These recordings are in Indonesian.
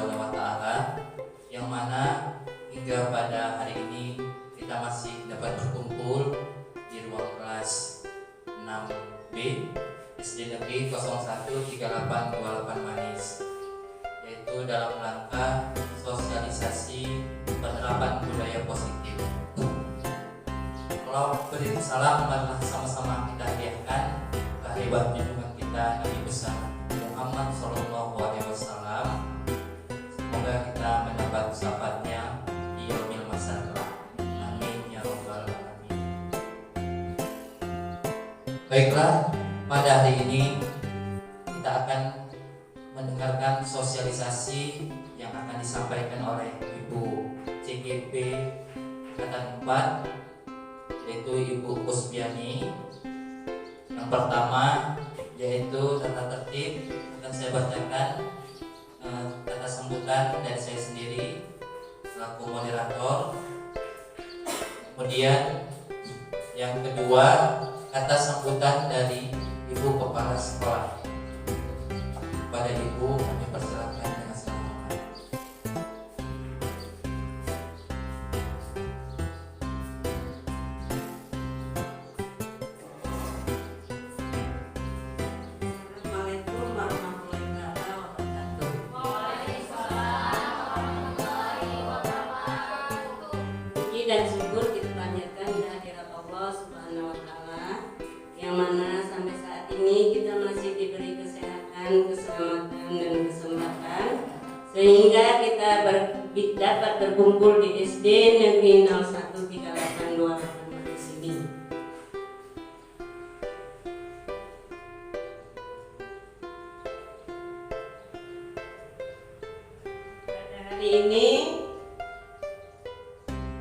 Subhanahu wa taala, yang mana hingga pada hari ini kita masih dapat berkumpul di ruang kelas 6B SD Negeri 013828 Manis, yaitu dalam rangka sosialisasi penerapan budaya positif. Kalau beri salam, marilah sama-sama kita hadiahkan kehadiran junjungan kita Nabi besar Muhammad Sallallahu Alaihi Wasallam. Semoga kita mendapat syafaatnya di yaumil mahsyar kelak. Amin ya rabbal alamin. Baiklah, pada hari ini kita akan mendengarkan sosialisasi yang akan disampaikan oleh Ibu CGP Angkatan 4, yaitu Ibu Kusbiani. Yang pertama yaitu tata tertib, akan saya bacakan kata sambutan dari saya sendiri selaku moderator. Kemudian yang kedua, kata sambutan dari Ibu Kepala Sekolah. Pada Ibu kami persilakan dengan senang hati. Assalamualaikum warahmatullahi wabarakatuh. Puji dan syukur kita panjatkan kehadirat Allah Subhanahu wa taala, yang mana sampai saat ini kita masih diberi kesehatan, keselamatan dan kesempatan sehingga kita dapat berkumpul di SD Negeri 013828 Manis ini. Pada hari ini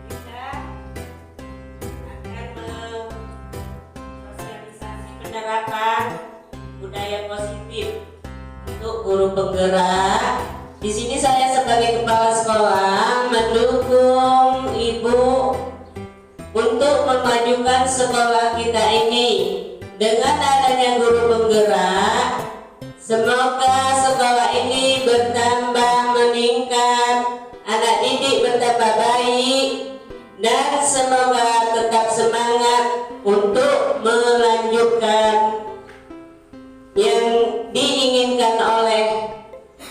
kita akan mensosialisasi penerapan budaya positif untuk guru penggerak. Di sini saya sebagai kepala sekolah mendukung Ibu untuk memajukan sekolah kita ini. Dengan adanya guru penggerak, semoga sekolah ini bertambah meningkat, anak didik bertambah baik, dan semoga tetap semangat untuk melanjutkan yang diinginkan oleh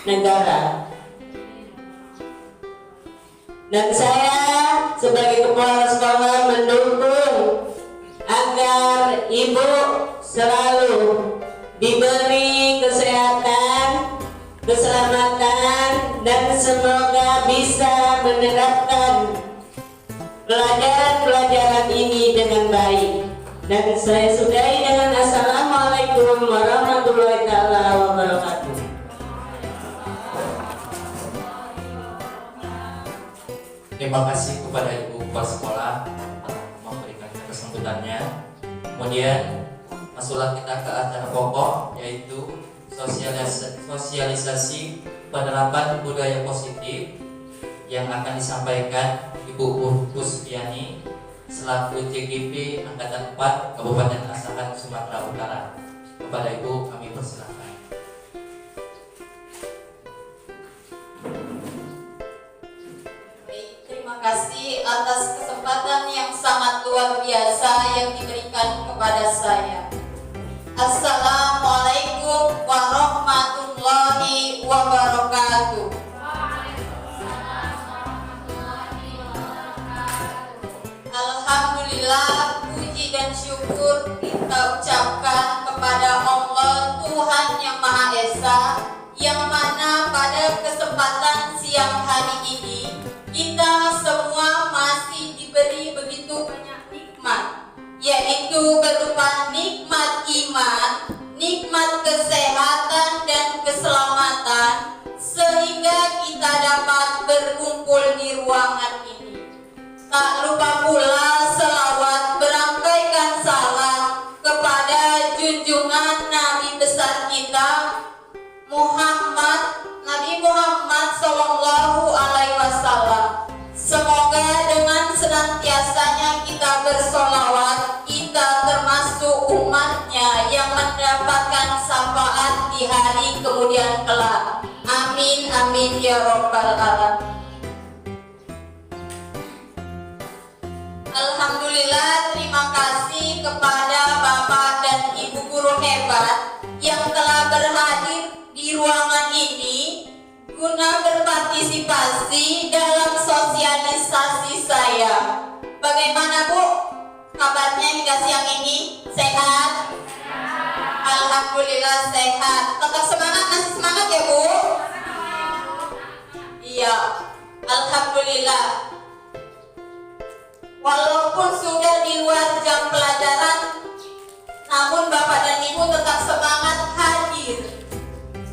negara. Dan saya sebagai kepala sekolah mendukung agar Ibu selalu diberi kesehatan, keselamatan, dan semoga bisa menerapkan pelajaran-pelajaran ini dengan baik. Dan saya sudahi dengan Assalamualaikum warahmatullahi wabarakatuh. Terima kasih kepada Ibu Kepala Sekolah memberikan kesambutannya. Kemudian masuklah kita ke acara pokok, yaitu sosialisasi penerapan budaya positif yang akan disampaikan Ibu Kusbiani selaku CGP Angkatan 4 Kabupaten Asahan Sumatera Utara. Kepada Ibu kami persilakan. Terima kasih atas kesempatan yang sangat luar biasa yang diberikan kepada saya. Assalamualaikum warahmatullahi wabarakatuh. Alhamdulillah, puji dan syukur kita ucapkan kepada Allah Tuhan Yang Maha Esa, yang mana pada kesempatan siang hari ini kita semua masih diberi begitu banyak nikmat, yaitu berupa nikmat iman, nikmat kesehatan dan keselamatan, sehingga kita dapat berkumpul di ruangan ini. Tak lupa pula selawat berangkaikan salam kepada junjungan Nabi besar kita Nabi Muhammad Sallallahu Alaihi Wasallam. Semoga dengan senantiasanya kita bersolawat, kita termasuk umatnya yang mendapatkan syafaat di hari kemudian kelak. Amin. Amin, amin ya robbal alamin. Alhamdulillah, terima kasih kepada Bapak dan Ibu guru hebat yang telah berhadir di ruangan ini guna berpartisipasi dalam sosialisasi saya. Bagaimana Bu kabarnya hingga siang ini? Sehat? Alhamdulillah sehat. Tetap semangat, masih semangat ya Bu? Iya, Alhamdulillah. Walaupun sudah di luar jam pelajaran, namun Bapak dan Ibu tetap semangat hadir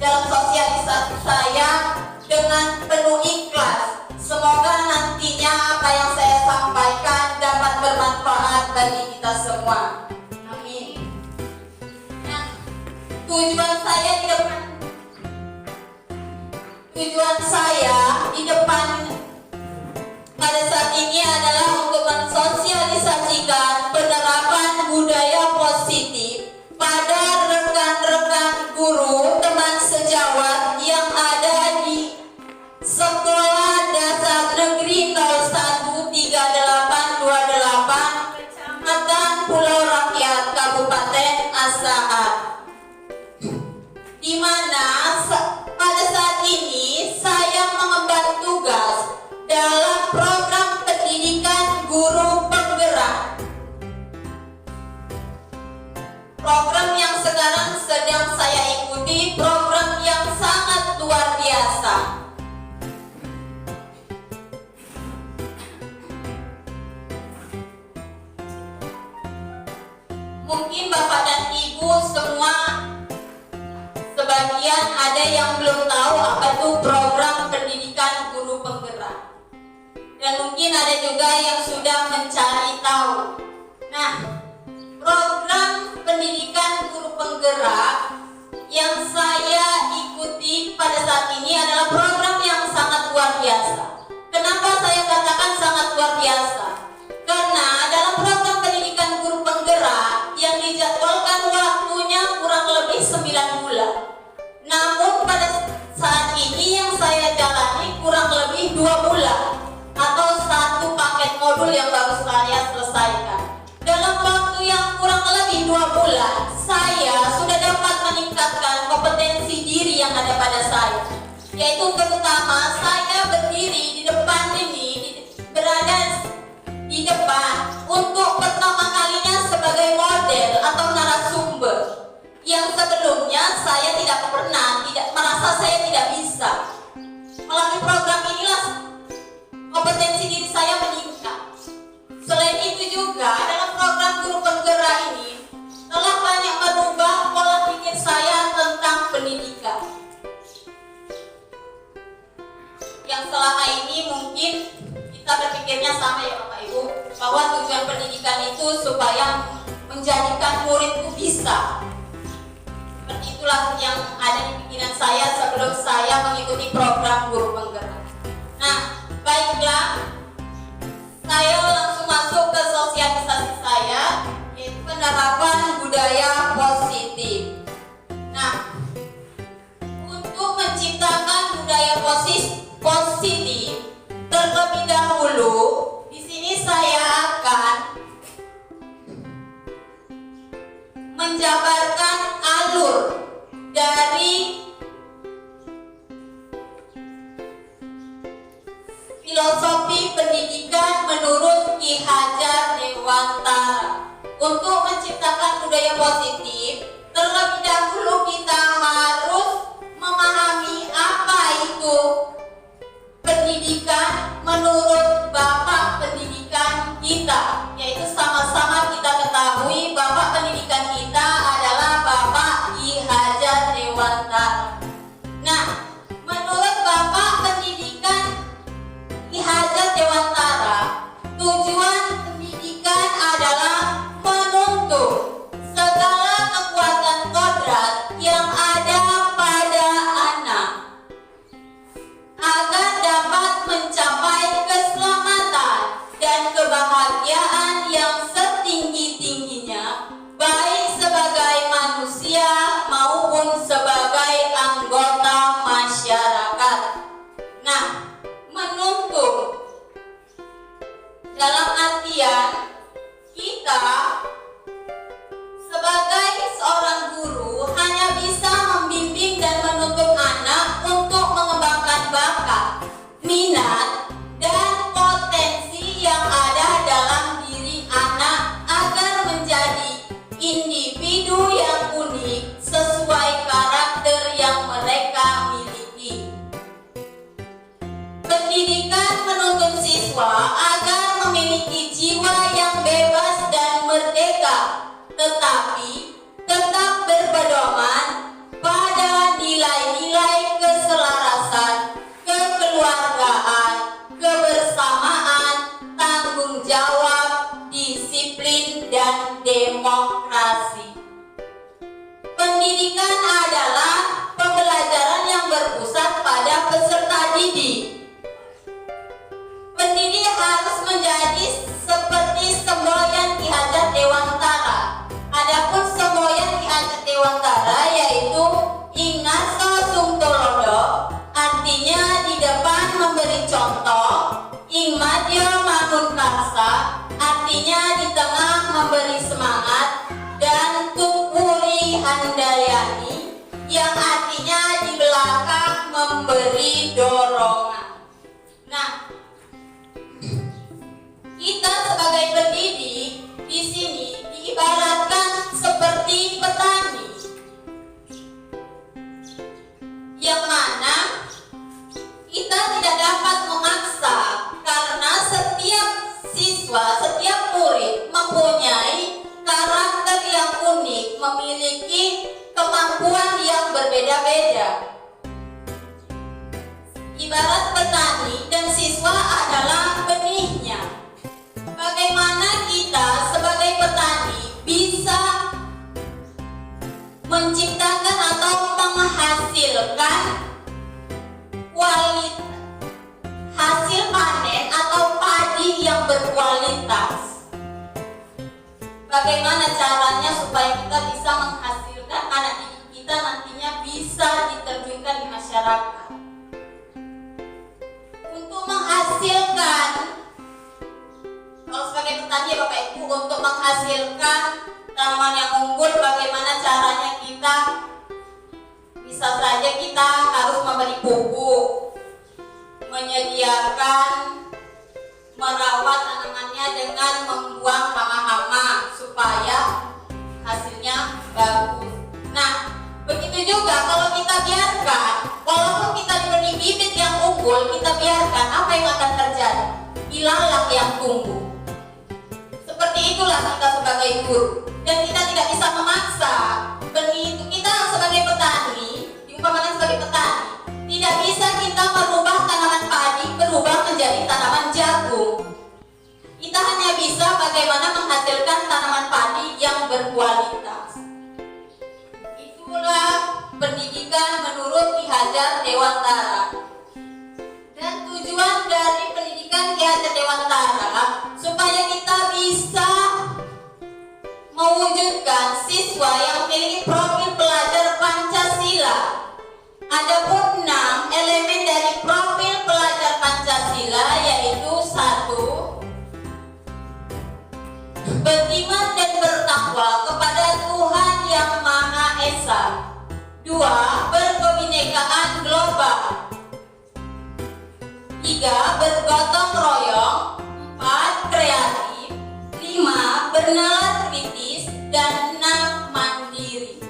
dalam sosialisasi saya dengan penuh ikhlas. Semoga nantinya apa yang saya sampaikan dapat bermanfaat bagi kita semua. Amin. Nah, tujuan saya di depan pada saat ini adalah untuk mensosialisasikan penerapan budaya positif pada rekan-rekan guru teman sejawat yang ada di Sekolah Dasar Negeri 013828 Kecamatan Pulau Rakyat Kabupaten Asahan, di mana pada saat ini saya mengemban tugas dalam program pendidikan guru penggerak. Program yang sekarang sedang saya ikuti, program yang sangat luar biasa. Mungkin Bapak dan Ibu semua sebagian ada yang belum tahu apa itu program pendidikan guru penggerak. Dan mungkin ada juga yang sudah mencari tahu. Nah, program pendidikan guru penggerak yang saya ikuti pada saat ini adalah program yang sangat luar biasa. Kenapa saya katakan sangat luar biasa? Karena dalam program pendidikan guru penggerak yang dijadwalkan waktunya kurang lebih 9 bulan. Namun pada saat ini yang saya jalani kurang lebih 2 bulan. Atau 1 paket modul yang baru saya selesaikan. Dalam waktu yang kurang lebih 2 bulan, saya sudah dapat meningkatkan kompetensi diri yang ada pada saya. Yaitu terutama saya berdiri di depan ini, berada di depan untuk pertama kalinya sebagai model atau narasumber. Yang sebelumnya saya tidak merasa saya tidak bisa. Melalui program inilah kompetensi diri saya meningkat. Selain itu juga dalam program guru penggerak ini telah banyak merubah pola pikir saya tentang pendidikan. Yang selama ini mungkin kita berpikirnya sama ya Bapak Ibu, bahwa tujuan pendidikan itu supaya menjadikan muridku bisa. Seperti itulah yang ada di pikiran saya sebelum saya mengikuti program guru penggerak. Nah, baiklah, saya langsung masuk ke sosialisasi saya, yaitu penerapan budaya positif. Nah, untuk menciptakan budaya positif, terlebih dahulu, di sini saya akan menjabarkan alur dari filosofi pendidikan menurut Ki Hajar Dewantara. Untuk menciptakan budaya positif, terlebih dahulu kita harus memahami apa itu pendidikan menurut Bapak pendidikan kita. Yaitu sama-sama kita ketahui Bapak pendidikan kita adalah Bapak Ki Hajar Dewantara. Nah, menurut Bapak pendidikan Ki Hajar Dewantara, tujuan pendidikan adalah menuntut segala kekuatan kodrat yang ada pada anak agar dapat mencapai keselamatan dan kebahagiaan yang setia tetapi tetap berpedoman pada nilai-nilai keselarasan, kekeluargaan, kebersamaan, tanggung jawab, disiplin, dan demokrasi. Pendidikan adalah pembelajaran yang berpusat pada peserta didik. Pendidik harus menjadi seperti semboyan Ki Hajat Dewantara. Adapun semboyan Ki Hajat Dewantara yaitu Ingaso Sungtolodo, artinya di depan memberi contoh. Ingmadyo Mangun Karsa, artinya di tengah memberi semangat. Dan Tukuri Handayani, yang artinya di belakang memberi dorongan. Nah, kita sebagai pendidik di sini diibaratkan seperti petani, yang mana kita tidak dapat memaksa karena setiap siswa, setiap murid mempunyai karakter yang unik, memiliki kemampuan yang berbeda-beda. Ibarat petani dan siswa adalah benihnya. Bagaimana kita sebagai petani bisa menciptakan atau menghasilkan kualitas hasil panen atau padi yang berkualitas? Bagaimana caranya supaya kita bisa menghasilkan anak didik kita nantinya bisa diterjunkan di masyarakat? Untuk menghasilkan, kalau sebagai petani ya Bapak Ibu, untuk menghasilkan tanaman yang unggul, bagaimana caranya kita? Bisa saja kita harus memberi pupuk, menyediakan, merawat tanamannya dengan membuang hama-hama supaya hasilnya bagus. Nah, begitu juga kalau kita biarkan, walaupun kita diberi bibit yang unggul, kita biarkan, apa yang akan terjadi? Ilalang yang tumbuh. Seperti itulah kita sebagai guru, dan kita tidak bisa memaksa benih itu. Kita sebagai petani, diumpamakan sebagai petani, tidak bisa kita merubah tanaman padi berubah menjadi tanaman jagung. Kita hanya bisa bagaimana menghasilkan tanaman padi yang berkualitas. Itulah pendidikan menurut Ki Hajar Dewantara. Dan tujuan dari pendidikan Ki Hajar Dewantara supaya kita bisa mewujudkan siswa yang memiliki profil pelajar Pancasila. Adapun 6 elemen dari profil pelajar Pancasila yaitu 1. Beriman dan bertakwa kepada Tuhan Yang Maha Esa. 2. Berkebinekaan global. 3. Bergotong royong. 4. Kreatif. 5. Bernalar kritis. Dan 6. Mandiri.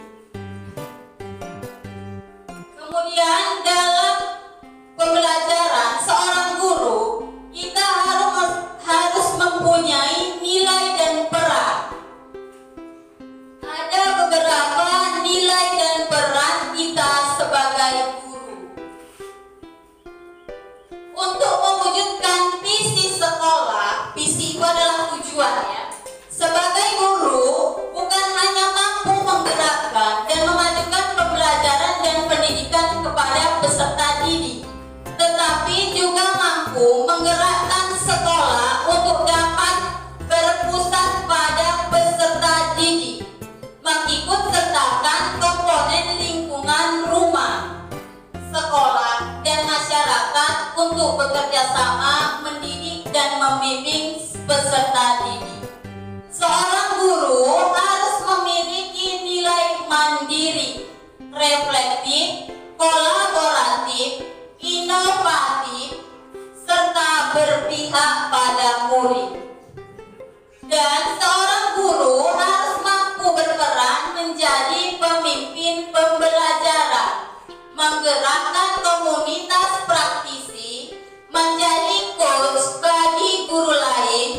Kemudian dalam pembelajaran seorang guru, kita harus mempunyai nilai dan peran. Ada beberapa nilai dan peran kita sebagai guru. Untuk mewujudkan visi sekolah, visi itu adalah tujuan ya. Sebagai guru bukan hanya mampu menggerakkan dan memajukan pembelajaran dan pendidikan kepada peserta didik, tetapi juga mampu menggerakkan sekolah untuk dapat berpusat pada peserta didik, mengikut sertakan komponen lingkungan rumah, sekolah, dan masyarakat untuk bekerja sama mendidik dan membimbing peserta didik. Seorang guru harus memiliki nilai mandiri, reflektif, kolaboratif, inovatif, serta berpihak pada murid. Dan seorang guru harus mampu berperan menjadi pemimpin pembelajaran, menggerakkan komunitas praktisi, menjadi coach bagi guru lain,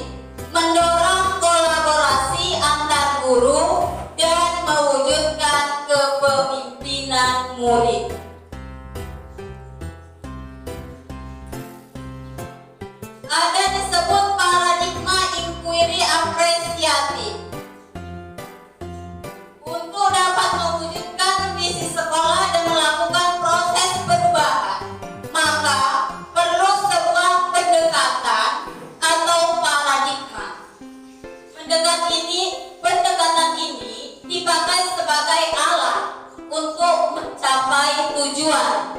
mendorong kolaborasi antar guru, tujuan.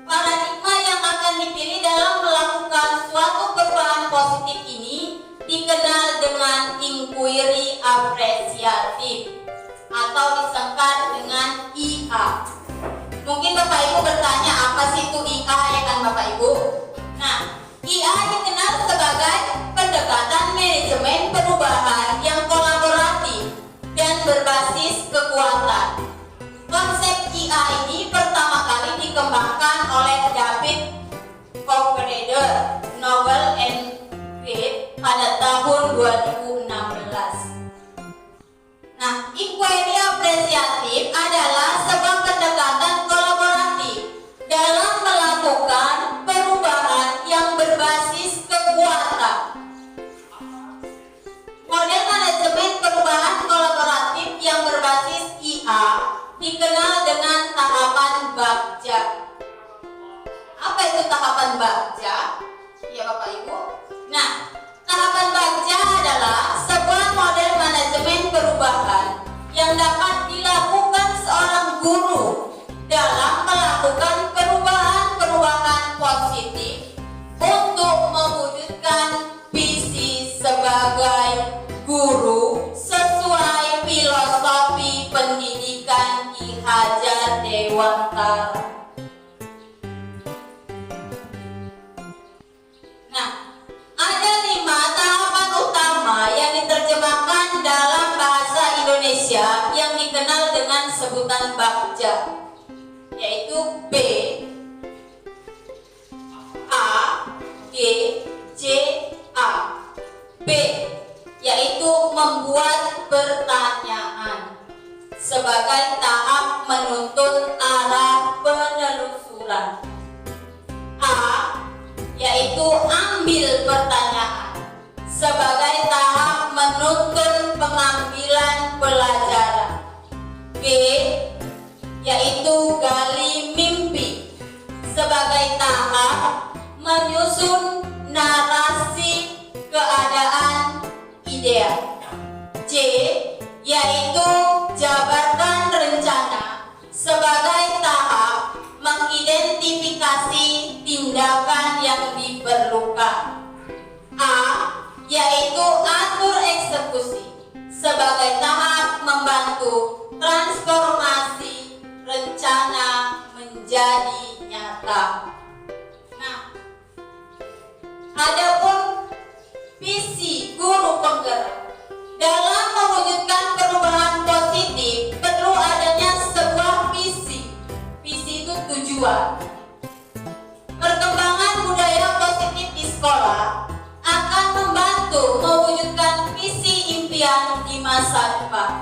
Paradigma yang akan dipilih dalam melakukan suatu perubahan positif ini dikenal dengan inquiry apresiatif atau disingkat dengan IA. Mungkin Bapak Ibu bertanya, apa sih itu IA ya kan Bapak Ibu? Nah, IA dikenal sebagai pendekatan manajemen perubahan yang kolaboratif dan berbasis kekuatan. Konsep IA ini pertama kali dikembangkan oleh David Cochrane, Nobel and Reed pada tahun 2016. Nah, inquiry apresiatif adalah sebuah pendekatan kolaboratif dalam melakukan perubahan yang berbasis kekuatan. Model manajemen perubahan kolaboratif yang berbasis IA dikenal dengan tahapan Bagja. Apa itu tahapan Bagja? Ya Bapak Ibu. Nah, tahapan Bagja adalah sebuah model manajemen perubahan yang dapat dilakukan seorang guru dalam melakukan perubahan-perubahan positif untuk mewujudkan visi sebagai guru sesuai filosofi pendidikan Ki Hajar Dewantara. Nah, ada 5 tahapan utama yang diterjemahkan dalam bahasa Indonesia yang dikenal dengan sebutan Bagja, yaitu B, A, G, C, A. B, yaitu membuat pertanyaan sebagai tahap menuntun arah penelusuran. A, yaitu ambil pertanyaan sebagai tahap menuntun pengambilan pelajaran. B, yaitu gali mimpi sebagai tahap menyusun narasi keadaan ideal. C, yaitu jabarkan rencana sebagai tahap mengidentifikasi tindakan yang diperlukan. A, yaitu atur eksekusi sebagai tahap membantu transformasi rencana menjadi nyata. Nah, adapun visi guru penggerak dalam mewujudkan perubahan positif perlu adanya sebuah visi. Visi itu tujuan. Perkembangan budaya positif di sekolah akan membantu mewujudkan visi impian di masa depan.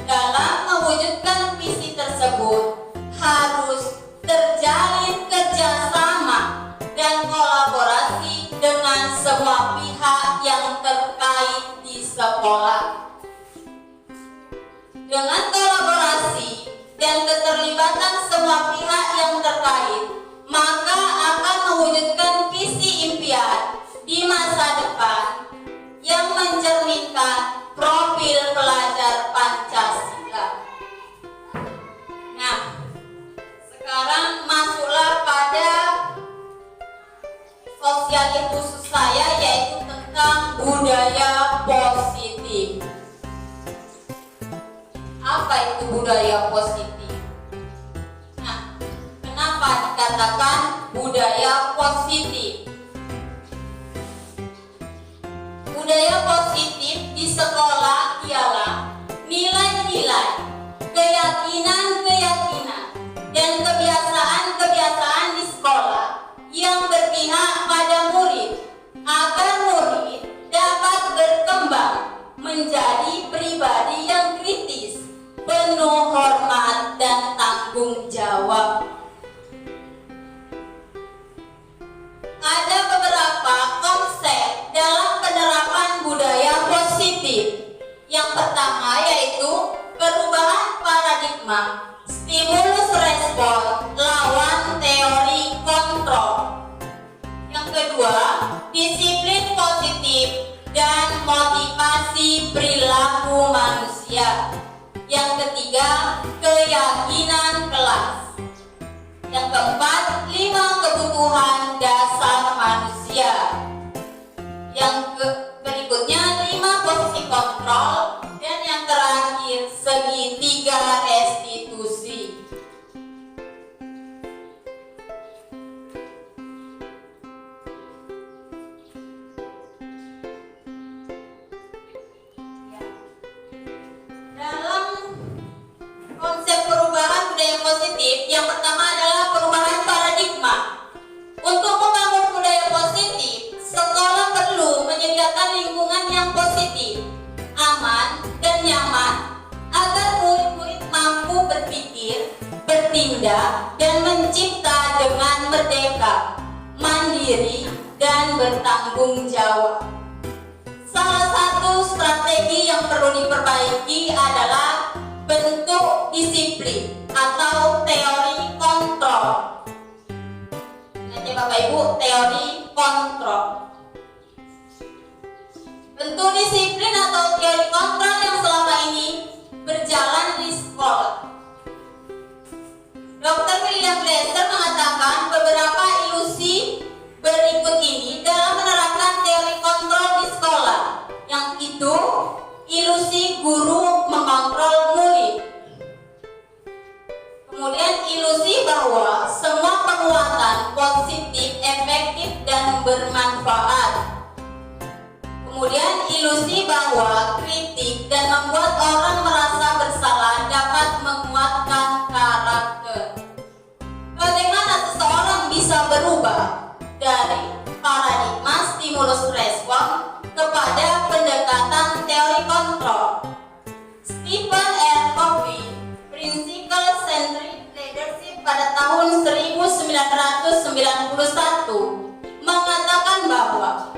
Dalam mewujudkan visi tersebut harus terjalin kerjasama dan kolaborasi dengan semua pihak yang terkait di sekolah. Dengan kolaborasi dan keterlibatan semua pihak yang terkait, maka akan mewujudkan visi impian di masa depan yang mencerminkan profil pelajar Pancasila. Nah, sekarang masuklah pada sosial khusus saya, yaitu tentang budaya positif. Apa itu budaya positif? Nah, kenapa dikatakan budaya positif? Budaya positif di sekolah ialah nilai-nilai, keyakinan-keyakinan, dan kebiasaan-kebiasaan di sekolah yang berpihak pada murid agar murid dapat berkembang menjadi pribadi yang kritis, penuh hormat dan tanggung jawab. Ada beberapa konsep dalam penerapan budaya positif. Yang pertama yaitu perubahan paradigma, stimulus respon lawan teori kontrol. Yang kedua, disiplin positif dan motivasi perilaku manusia. Yang ketiga, keyakinan kelas. Yang keempat, 5 kebutuhan dasar manusia. Berikutnya 5 posisi kontrol, dan yang terakhir segitiga restitusi. Dalam konsep perubahan budaya positif, yang pertama adalah perubahan paradigma. Untuk membangun budaya positif, sekolah perlu menyediakan lingkungan yang positif, aman, dan nyaman agar murid-murid mampu berpikir, bertindak, dan mencipta dengan merdeka, mandiri, dan bertanggung jawab. Salah satu strategi yang perlu diperbaiki adalah bentuk disiplin atau teori kontrol. Nanti Bapak Ibu, teori kontrol. Bentuk disiplin atau teori kontrol yang selama ini berjalan di sekolah. Dr. William Glasser mengatakan beberapa ilusi berikut ini dalam menerapkan teori kontrol di sekolah. Yang itu, ilusi guru mengontrol murid. Kemudian ilusi bahwa semua penguatan positif, efektif, dan bermanfaat. Kemudian ilusi bahwa kritik dan membuat orang merasa bersalah dapat menguatkan karakter. Bagaimana seseorang bisa berubah dari paradigma stimulus respon kepada pendekatan teori kontrol? Stephen R. Covey, Principle Centric Leadership pada tahun 1991 mengatakan bahwa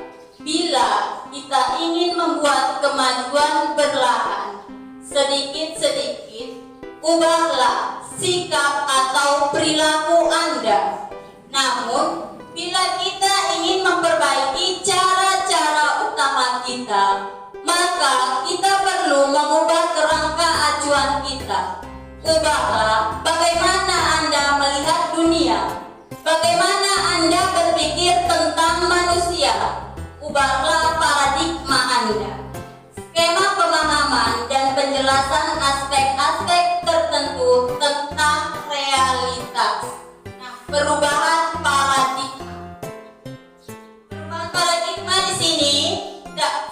bila kita ingin membuat kemajuan berlahan, sedikit-sedikit ubahlah sikap atau perilaku Anda. Namun, bila kita ingin memperbaiki cara-cara utama kita, maka kita perlu mengubah kerangka acuan kita. Ubahlah bagaimana Anda melihat dunia, bagaimana Anda berpikir tentang manusia. Ubahlah paradigma Anda. Skema pemahaman dan penjelasan aspek-aspek tertentu tentang realitas. Nah, perubahan paradigma. Perubahan paradigma di sini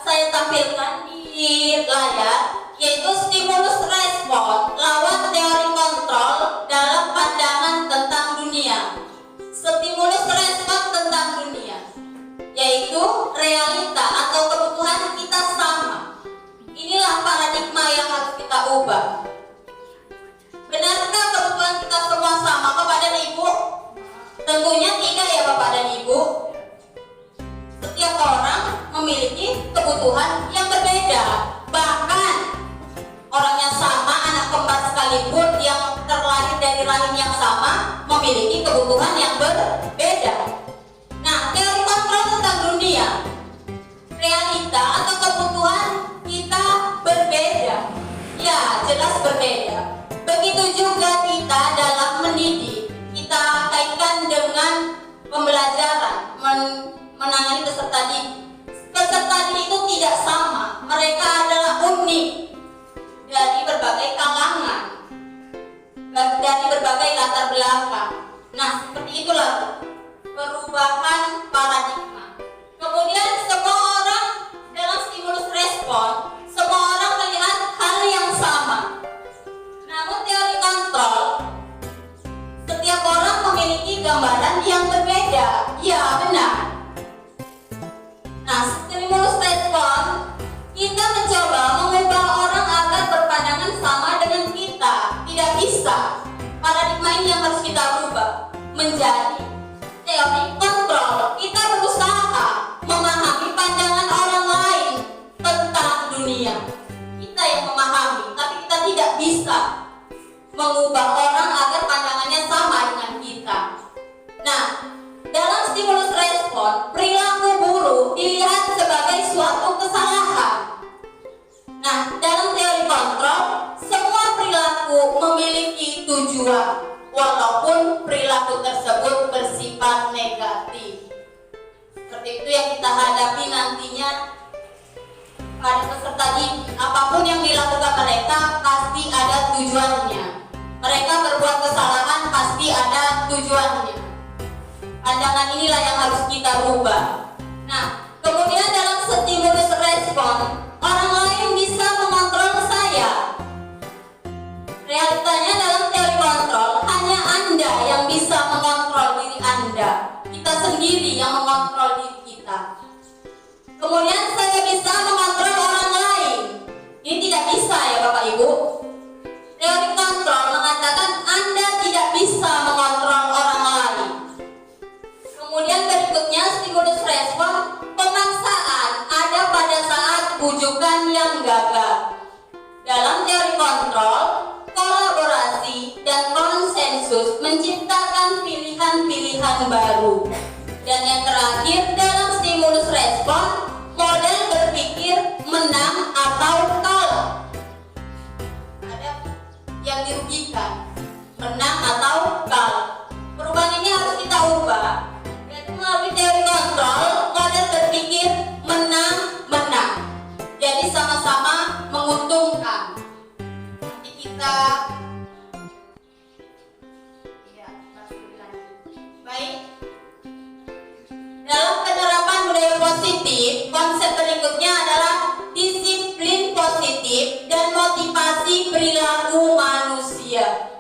saya tampilkan di layar, yaitu stimulus respon lawan teori kontrol dalam pandangan tentang dunia. Stimulus respon tentang dunia, yaitu realita atau kebutuhan kita sama. Inilah paradigma yang harus kita ubah. Benarkah kebutuhan kita semua sama, Bapak dan Ibu? Tentunya tidak ya Bapak dan Ibu. Setiap orang memiliki kebutuhan yang berbeda. Bahkan orang yang sama, anak kembar sekalipun yang terlahir dari rahim yang sama, memiliki kebutuhan yang berbeda. Nah, teori kontrol tentang dunia, realita atau kebutuhan kita berbeda. Ya, jelas berbeda. Begitu juga kita dalam mendidik. Kita kaitkan dengan pembelajaran, menangani peserta didik. Peserta didik itu tidak sama. Mereka adalah unik dari berbagai kalangan, dari berbagai latar belakang. Nah, seperti itulah perubahan paradigma. Kemudian semua orang dalam stimulus respon, semua orang melihat hal yang sama. Namun teori kontrol, setiap orang memiliki gambaran yang berbeda. Ya, benar. Nah, stimulus respon, kita mencoba mengubah orang agar berpandangan sama dengan kita. Tidak bisa. Paradigma ini yang harus kita rubah menjadi teori kontrol. Kita berusaha memahami pandangan orang lain tentang dunia. Kita yang memahami, tapi kita tidak bisa mengubah orang agar pandangannya sama dengan kita. Nah, dalam stimulus respon, perilaku buruk dilihat sebagai suatu kesalahan. Nah, dalam teori kontrol, semua perilaku perilaku memiliki tujuan, walaupun perilaku tersebut bersifat negatif. Seperti itu yang kita hadapi nantinya pada peserta didik. Apapun yang dilakukan mereka pasti ada tujuannya. Mereka berbuat kesalahan pasti ada tujuannya. Pandangan inilah yang harus kita rubah. Nah, kemudian dalam stimulus respon, orang lain bisa mengontrol saya. Realitanya dalam teori kontrol, hanya Anda yang bisa mengontrol diri Anda. Kita sendiri yang mengontrol diri kita. Kemudian saya bisa mengontrol orang lain. Ini tidak bisa ya Bapak Ibu. Teori kontrol mengatakan Anda tidak bisa mengontrol orang lain. Kemudian berikutnya stimulus respon, pemaksaan ada pada saat bujukan yang gagal. Dalam teori kontrol, kolaborasi dan konsensus menciptakan pilihan-pilihan baru. Dan yang terakhir dalam stimulus respon, model berpikir menang atau kalah. Ada yang dirugikan, menang atau kalah. Perubahan ini harus kita ubah. Yaitu melalui teori kontrol, model berpikir menang-menang. Jadi sama-sama menguntungkan. Nanti kita baik. Dalam penerapan budaya positif, konsep berikutnya adalah disiplin positif dan motivasi perilaku manusia.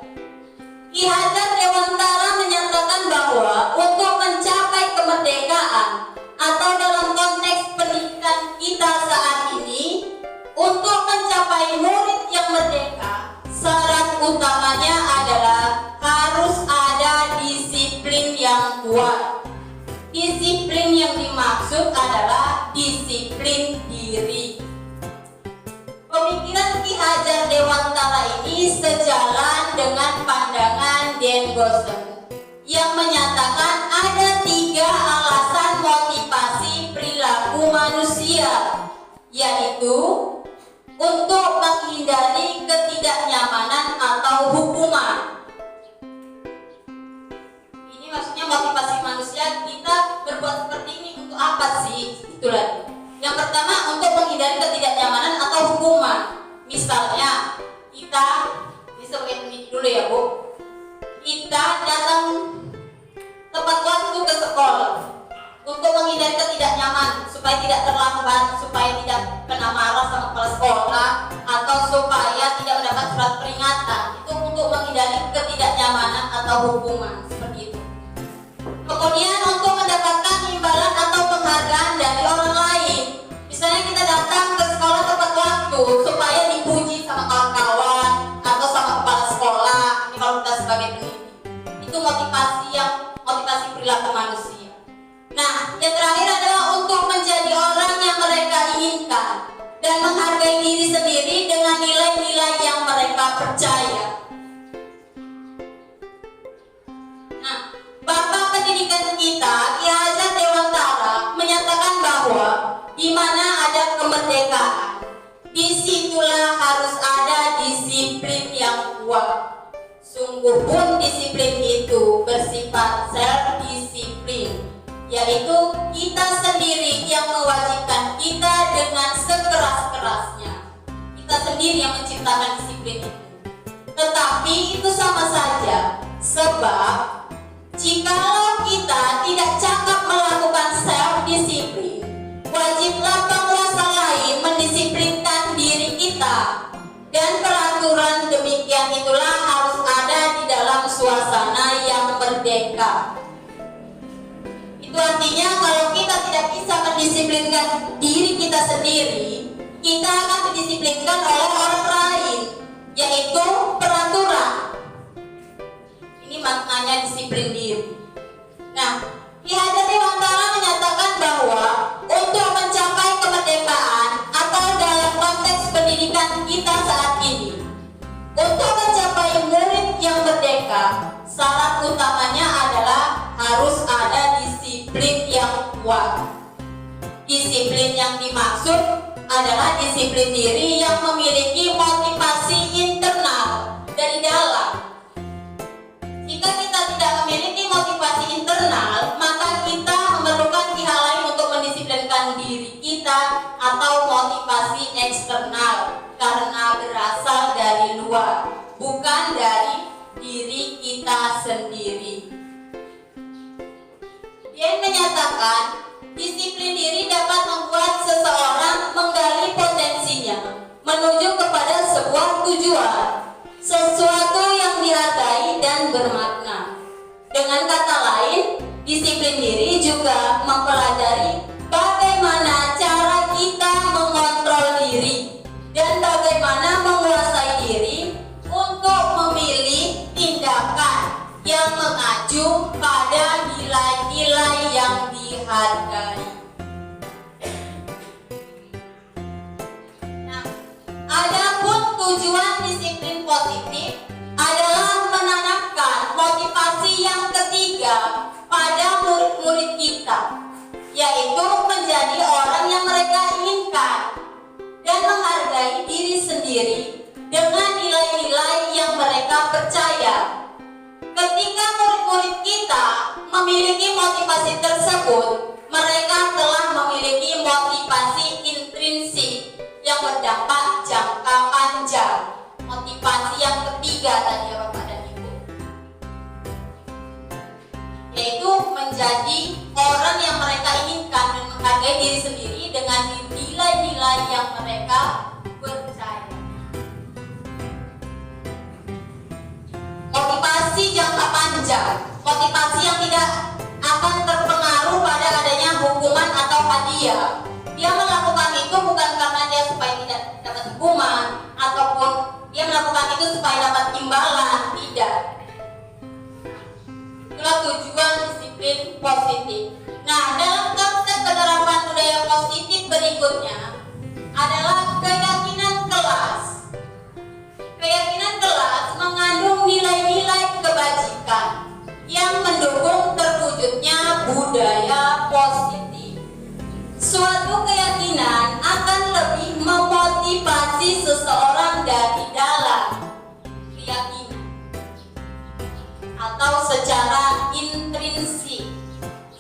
Ki Hajar Dewantara menyatakan bahwa untuk mencapai kemerdekaan atau dalam konteks pendidikan kita saat ini, untuk mencapai murid yang merdeka, syarat utamanya adalah harus ada disiplin yang kuat. Disiplin yang dimaksud adalah disiplin diri. Pemikiran Ki Hajar Dewantara ini sejalan dengan pandangan Dan Gosen yang menyatakan ada 3 alasan motivasi perilaku manusia, yaitu untuk menghindari ketidaknyamanan atau hukuman. Ini maksudnya motivasi manusia, kita berbuat seperti ini untuk apa sih? Itulah. Yang pertama, untuk menghindari ketidaknyamanan atau hukuman. Misalnya, kita, ini sebagai pendidik dulu ya Bu, kita datang tepat waktu ke sekolah untuk menghindari ketidaknyamanan, supaya tidak terlambat, supaya tidak kena marah sama kepala sekolah, atau supaya tidak mendapat surat peringatan. Itu untuk menghindari ketidaknyamanan atau hukuman, seperti itu. Kemudian untuk mendapatkan imbalan atau penghargaan dari orang lain. Misalnya kita datang ke sekolah tepat waktu supaya dipuji sama kawan-kawan atau sama kepala sekolah. Ini kalau kita sebagai pendidik. Itu motivasi perilaku manusia. Nah, yang terakhir adalah untuk menjadi orang yang mereka inginkan dan menghargai diri sendiri dengan nilai-nilai yang mereka percaya. Nah, Bapak pendidikan kita, Ki Hajar Dewantara, menyatakan bahwa di mana ada kemerdekaan, disitulah harus ada disiplin yang kuat. Sungguh pun disiplin itu bersifat self-disiplin, yaitu kita sendiri yang mewajibkan kita dengan sekeras-kerasnya. Kita sendiri yang menciptakan disiplin itu. Tetapi itu sama saja, sebab jikalau kita tidak cakap melakukan self-disiplin, wajiblah penguasa lain mendisiplinkan diri kita. Dan peraturan demikian itulah harus ada di dalam suasana yang merdeka. Itu artinya kalau kita tidak bisa mendisiplinkan diri kita sendiri, kita akan didisiplinkan oleh orang lain, yaitu peraturan. Ini maknanya disiplin diri. Nah, Ki Hajar Dewantara menyatakan bahwa untuk mencapai kemerdekaan atau dalam konteks pendidikan kita saat ini, untuk mencapai murid yang merdeka, syarat utamanya adalah harus ada disiplin yang kuat. Disiplin yang dimaksud adalah disiplin diri yang memiliki motivasi internal bukan dari diri kita sendiri. Dia menyatakan, disiplin diri dapat membuat seseorang menggali potensinya menuju kepada sebuah tujuan, sesuatu yang dihargai dan bermakna. Dengan kata lain, disiplin diri juga mempelajari bagaimana cara kita mengontrol diri dan bagaimana menguasai diri untuk memilih tindakan yang mengacu pada nilai-nilai yang dihargai. Nah, adapun tujuan disiplin positif adalah menanamkan motivasi yang ketiga pada murid-murid kita, yaitu menjadi orang yang mereka inginkan dan menghargai diri sendiri dengan nilai-nilai yang mereka percaya. Ketika murid-murid kita memiliki motivasi tersebut, mereka telah memiliki motivasi intrinsik yang berdampak jangka panjang. Motivasi yang ketiga tadi ya Bapak dan Ibu, yaitu menjadi orang yang mereka inginkan dan menghargai diri sendiri dengan nilai-nilai yang mereka percaya. Motivasi jangka panjang, motivasi yang tidak akan terpengaruh pada adanya hukuman atau hadiah. Dia melakukan itu bukan karena dia supaya tidak dapat hukuman ataupun dia melakukan itu supaya dapat imbalan, tidak. Itulah tujuan disiplin positif. Nah, dalam konsep penerapan budaya positif berikutnya adalah keyakinan kelas. Keyakinan kelas mengandung nilai-nilai kebajikan yang mendukung terwujudnya budaya positif. Suatu keyakinan akan lebih memotivasi seseorang dari dalam keyakinan atau secara intrinsik.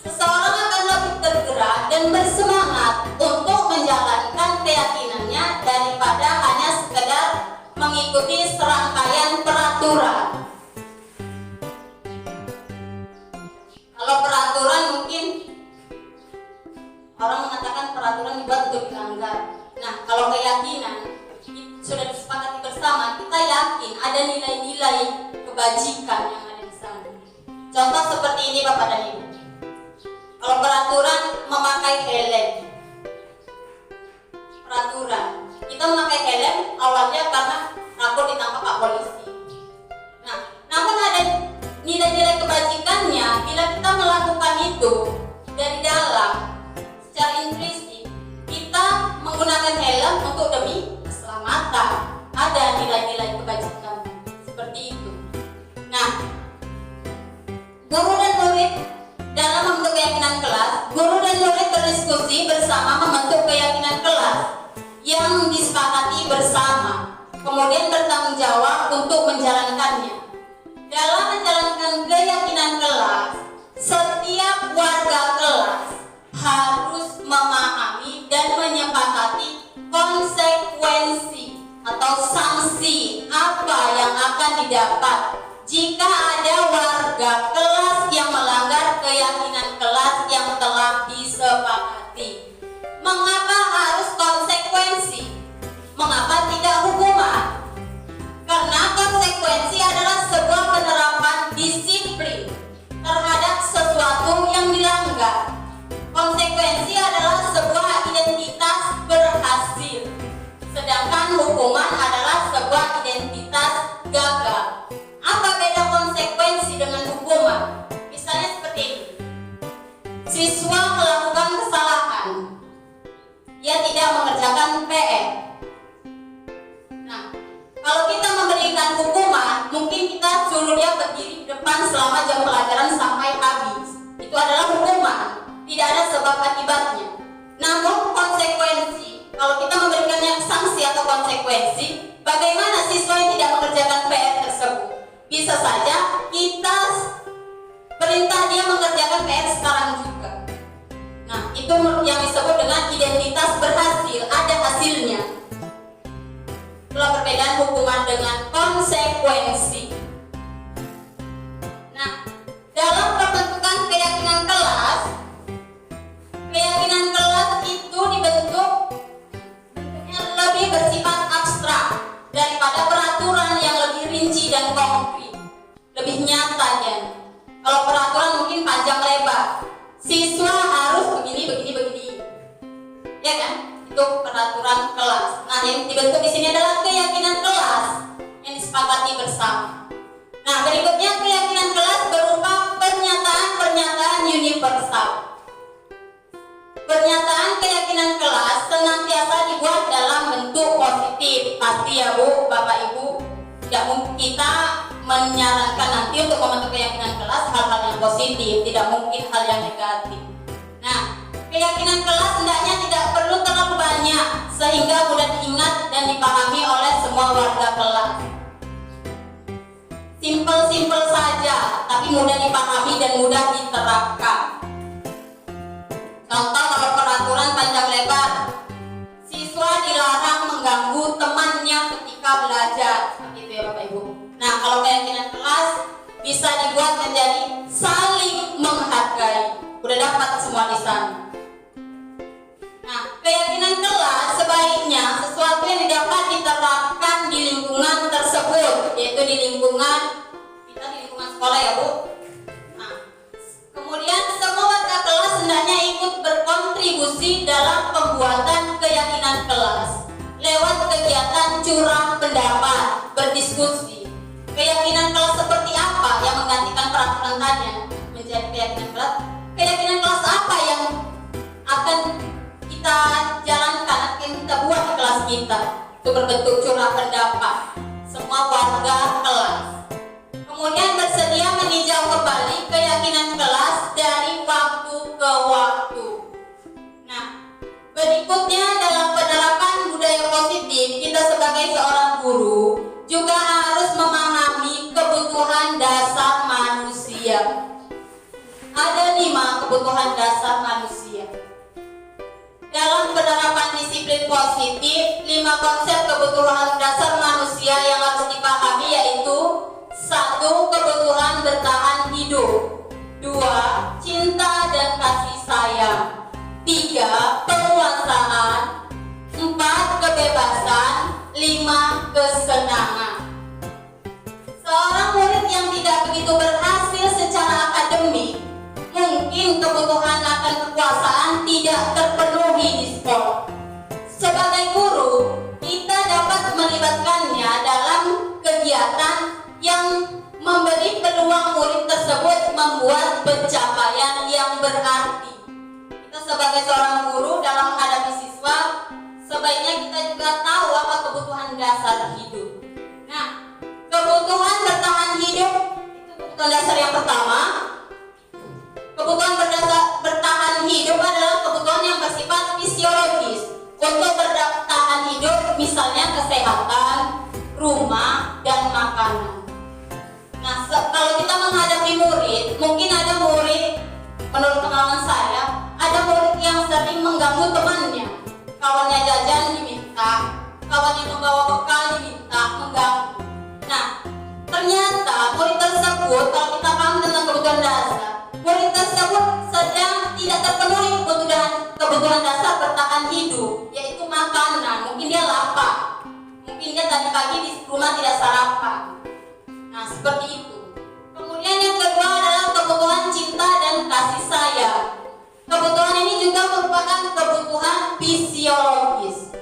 Seseorang akan lebih tergerak dan bersemangat untuk menjalankan keyakinannya daripada hanya sekedar mengikuti serangkaian peraturan. Kalau peraturan mungkin orang mengatakan peraturan dibuat untuk dilanggar. Nah, kalau keyakinan sudah disepakati bersama, kita yakin ada nilai-nilai kebajikan yang ada di sana. Contoh seperti ini Bapak dan Ibu. Kalau peraturan memakai helm, peraturan kita memakai helm awalnya karena takut ditangkap Pak Polisi. Nah, namun ada nilai-nilai kebajikannya bila kita melakukan itu dari dalam secara intrinsik. Kita menggunakan helm untuk demi keselamatan. Ada nilai-nilai kebajikan seperti itu. Nah, guru dan murid dalam membentuk keyakinan kelas, guru dan murid berdiskusi bersama membentuk keyakinan kelas yang disepakati bersama, kemudian bertanggung jawab untuk menjalankannya. Dalam menjalankan keyakinan kelas, setiap warga kelas harus memahami dan menyepakati konsekuensi atau sanksi apa yang akan didapat jika ada warga kelas yang melanggar keyakinan kelas yang telah disepakati. Mengapa harus konsekuensi? Mengapa tidak hukuman? Karena konsekuensi adalah sebuah penerapan disiplin terhadap sesuatu yang dilanggar. Konsekuensi adalah sebuah identitas berhasil, sedangkan hukuman adalah sebuah identitas gagal. Apa beda konsekuensi dengan hukuman? Misalnya seperti ini. Siswa melakukan kesalahan, dia tidak mengerjakan PR. Nah, kalau kita memberikan hukuman, mungkin kita suruh dia berdiri di depan selama jam pelajaran sampai habis. Itu adalah hukuman, tidak ada sebab akibatnya. Namun konsekuensi, kalau kita memberikannya sanksi atau konsekuensi, bagaimana siswa yang tidak mengerjakan PR tersebut? Bisa saja kita perintah dia mengerjakan PR sekarang juga. Nah, itu yang disebut dengan identitas berhasil, ada hasilnya. Itulah perbedaan hukuman dengan konsekuensi. konsekuensi. Nah, dalam pembentukan keyakinan kelas itu dibentuk bentuknya lebih bersifat abstrak daripada peraturan yang lebih rinci dan konkret, lebih nyata. Kalau peraturan mungkin panjang lebar, siswa harus begini, ya kan? Itu peraturan kelas. Nah, yang dibentuk di sini adalah keyakinan kelas yang disepakati bersama. Nah, berikutnya keyakinan kelas berupa pernyataan-pernyataan universal. Pernyataan keyakinan kelas senantiasa dibuat dalam bentuk positif. Pasti ya Bu, Bapak Ibu, tidak mungkin kita menyarankan nanti untuk membentuk keyakinan kelas hal-hal yang positif, tidak mungkin hal yang negatif. Nah, keyakinan kelas hendaknya tidak perlu terlalu banyak sehingga mudah diingat dan dipahami oleh semua warga kelas. Simpel-simpel saja, tapi mudah dipahami dan mudah diterapkan. Contoh, kalau peraturan panjang lebar, siswa dilarang mengganggu temannya ketika belajar. Seperti itu ya Bapak Ibu. Nah, kalau keyakinan kelas bisa dibuat menjadi saling menghargai. Udah dapat semua di sana. Nah, keyakinan kelas sebaiknya sesuatu yang dapat diterapkan di lingkungan tersebut, yaitu di lingkungan kita, di lingkungan sekolah ya Bu. Nah, kemudian semua warga kelas hendaknya ikut berkontribusi dalam pembuatan keyakinan kelas lewat kegiatan curah pendapat, berdiskusi. Keyakinan kelas seperti apa yang menggantikan peraturan tadi menjadi keyakinan kelas? Keyakinan kelas apa yang akan kita jalankan, akan kita buat di kelas kita? Itu berbentuk curah pendapat semua warga kelas. Kemudian bersedia meninjau kembali keyakinan kelas dari waktu ke waktu. Nah, berikutnya dalam penerapan budaya positif, kita sebagai seorang guru juga harus memahami kebutuhan dasar manusia. Ada 5 kebutuhan dasar manusia. Dalam penerapan disiplin positif, 5 konsep kebutuhan dasar manusia yang harus dipahami yaitu 1. Kebutuhan bertahan hidup, 2. Cinta dan kasih sayang, 3. Penguasaan, 4. Kebebasan, 5. Kesenangan. Seorang murid yang tidak begitu berhasil secara akademik, mungkin kebutuhan akan kekuasaan tidak terpenuhi di sekolah. Sebagai guru, kita dapat melibatkannya dalam kegiatan yang memberi peluang murid tersebut membuat pencapaian yang berarti. Kita sebagai seorang guru dalam menghadapi siswa, sebaiknya kita juga tahu apa kebutuhan dasar hidup. Nah, kebutuhan bertahan hidup itu kebutuhan dasar yang pertama. Kebutuhan bertahan hidup adalah kebutuhan yang bersifat fisiologis. Untuk bertahan hidup misalnya kesehatan, rumah, dan makanan. Nah, kalau kita menghadapi murid, mungkin ada murid, menurut pengalaman saya, ada murid yang sering mengganggu temannya. Kawannya jajan diminta, kawannya membawa bekal diminta, mengganggu. Nah, ternyata murid tersebut, kalau kita paham tentang kebutuhan dasar, murid tersebut sedang tidak terpenuhi kebutuhan dasar bertahan hidup, yaitu makanan. Mungkin dia lapar, mungkin dia tadi pagi di rumah tidak sarapan. Nah, seperti itu. Kemudian yang kedua adalah kebutuhan cinta dan kasih sayang. Kebutuhan ini juga merupakan kebutuhan fisiologis.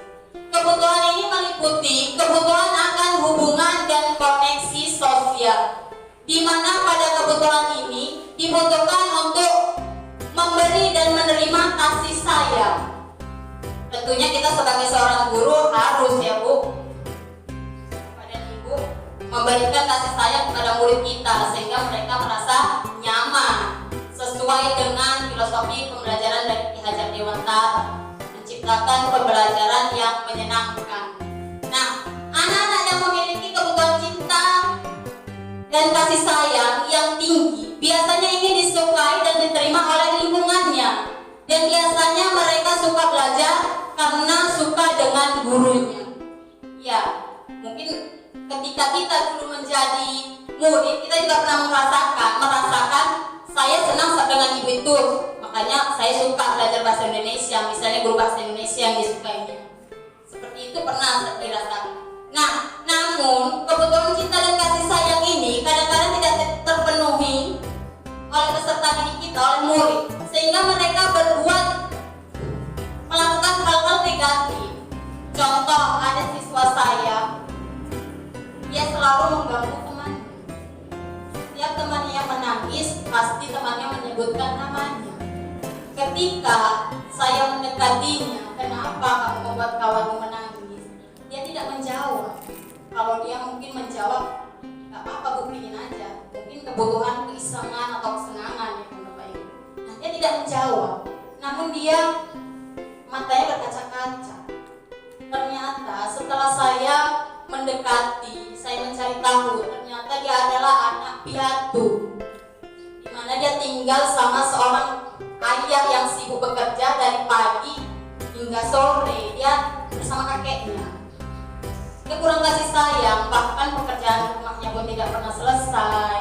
Kebutuhan ini meliputi kebutuhan akan hubungan dan koneksi sosial, di mana pada kebutuhan ini dibutuhkan untuk memberi dan menerima kasih sayang. Tentunya kita sebagai seorang guru harus ya Bu, kepada ibu, memberikan kasih sayang kepada murid kita sehingga mereka merasa nyaman sesuai dengan filosofi pembelajaran dari Ki Hajar Dewantara, menciptakan pembelajaran yang menyenangkan. Nah, anak-anak yang memiliki kebutuhan cinta dan kasih sayang yang tinggi, biasanya ini disukai dan diterima oleh lingkungannya, dan biasanya mereka suka belajar karena suka dengan gurunya. Ya, mungkin ketika kita dulu menjadi murid, kita juga pernah merasakan saya senang dengan ibu itu, makanya saya suka belajar bahasa Indonesia, misalnya guru bahasa Indonesia yang disukainya. Seperti itu pernah saya dirasakan. Nah, namun kebutuhan cinta dan kasih sayang ini kadang-kadang tidak terpenuhi oleh peserta didik kita, oleh murid, sehingga mereka melakukan hal-hal negatif. Contoh, ada siswa saya, dia selalu mengganggu temannya. Setiap temannya yang menangis, pasti temannya menyebutkan namanya. Ketika saya mendekatinya, kenapa kamu membuat kawanmu menangis? Dia tidak menjawab. Kalau dia mungkin menjawab, gak apa-apa, buktiin aja. Mungkin kebutuhan keisengan atau kesenangan ya Bapak Ibu. Nah, dia tidak menjawab. Namun dia matanya berkaca-kaca. Ternyata setelah saya mendekati, saya mencari tahu, ternyata dia adalah anak piatu, di mana dia tinggal sama seorang ayah yang sibuk bekerja dari pagi hingga sore. Dia bersama kakeknya. Dia kurang kasih sayang, bahkan pekerjaan rumahnya pun tidak pernah selesai,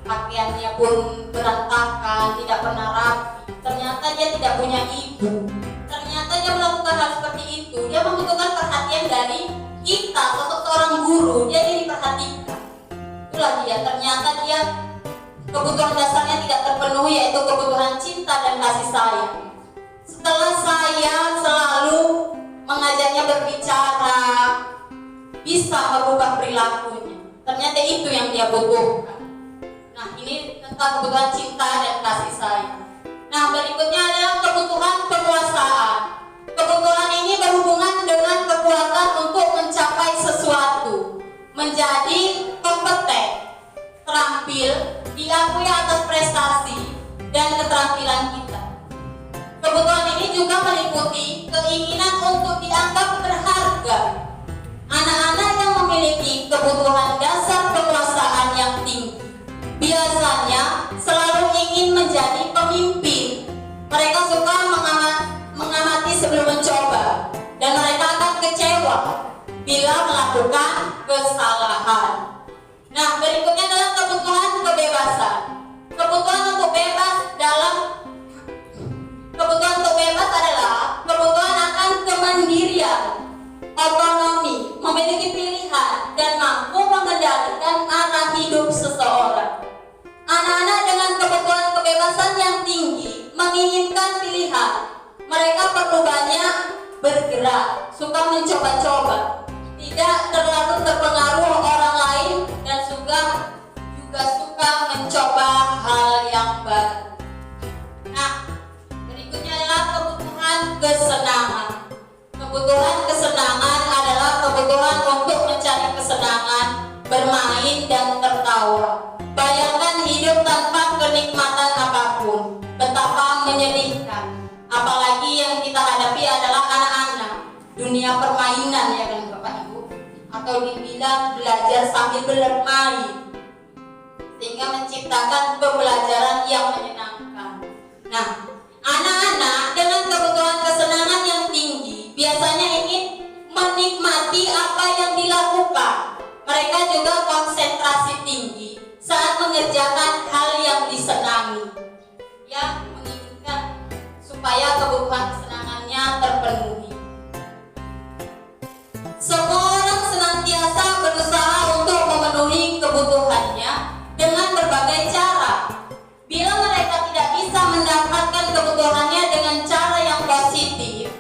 pakaiannya pun berantakan, tidak pernah rapi. Ternyata dia tidak punya ibu. Ternyata dia melakukan hal seperti itu. Dia membutuhkan perhatian dari kita, sosok seorang guru. Dia diperhatikan. Itulah dia. Ternyata dia kebutuhan dasarnya tidak terpenuhi, yaitu kebutuhan cinta dan kasih sayang. Setelah saya selalu mengajaknya berbicara, bisa merubah perilakunya. Ternyata itu yang dia butuhkan. Nah, ini tentang kebutuhan cinta dan kasih sayang. Nah, berikutnya adalah kebutuhan kekuasaan. Kebutuhan ini berhubungan dengan kekuatan untuk mencapai sesuatu, menjadi kompeten, terampil, diakui atas prestasi dan keterampilan kita. Kebutuhan ini juga meliputi keinginan untuk dianggap berharga. Anak-anak yang memiliki kebutuhan dasar kekuasaan yang tinggi biasanya selalu ingin menjadi pemimpin. Mereka suka mengamati sebelum mencoba, dan mereka akan kecewa bila melakukan kesalahan. Nah, berikutnya adalah kebutuhan kebebasan. Kebutuhan untuk bebas adalah kebutuhan akan kemandirian, otonomi, memiliki pilihan, dan mampu mengendalikan arah hidup seseorang. Anak-anak dengan kebutuhan kebebasan yang tinggi menginginkan pilihan. Mereka perlu banyak bergerak, suka mencoba-coba, tidak terlalu terpengaruh orang lain, dan juga suka mencoba hal yang baru. Nah, berikutnya adalah kebutuhan kesenangan. Kebutuhan kesenangan adalah kebutuhan untuk mencari kesenangan, bermain dan tertawa. Bayangkan hidup tanpa kenikmatan apapun, betapa menyedihkan. Apalagi yang kita hadapi adalah anak-anak, dunia permainan ya kan Bapak Ibu, atau dibilang belajar sambil bermain, sehingga menciptakan pembelajaran yang menyenangkan. Nah, anak-anak dengan kebutuhan kesenangan yang tinggi biasanya ingin menikmati apa yang dilakukan. Mereka juga konsentrasi tinggi saat mengerjakan hal yang disenangi, yang menginginkan supaya kebutuhan kesenangannya terpenuhi. Semua orang senantiasa berusaha untuk memenuhi kebutuhannya dengan berbagai cara. Bila mereka tidak bisa mendapatkan kebutuhannya dengan cara yang positif,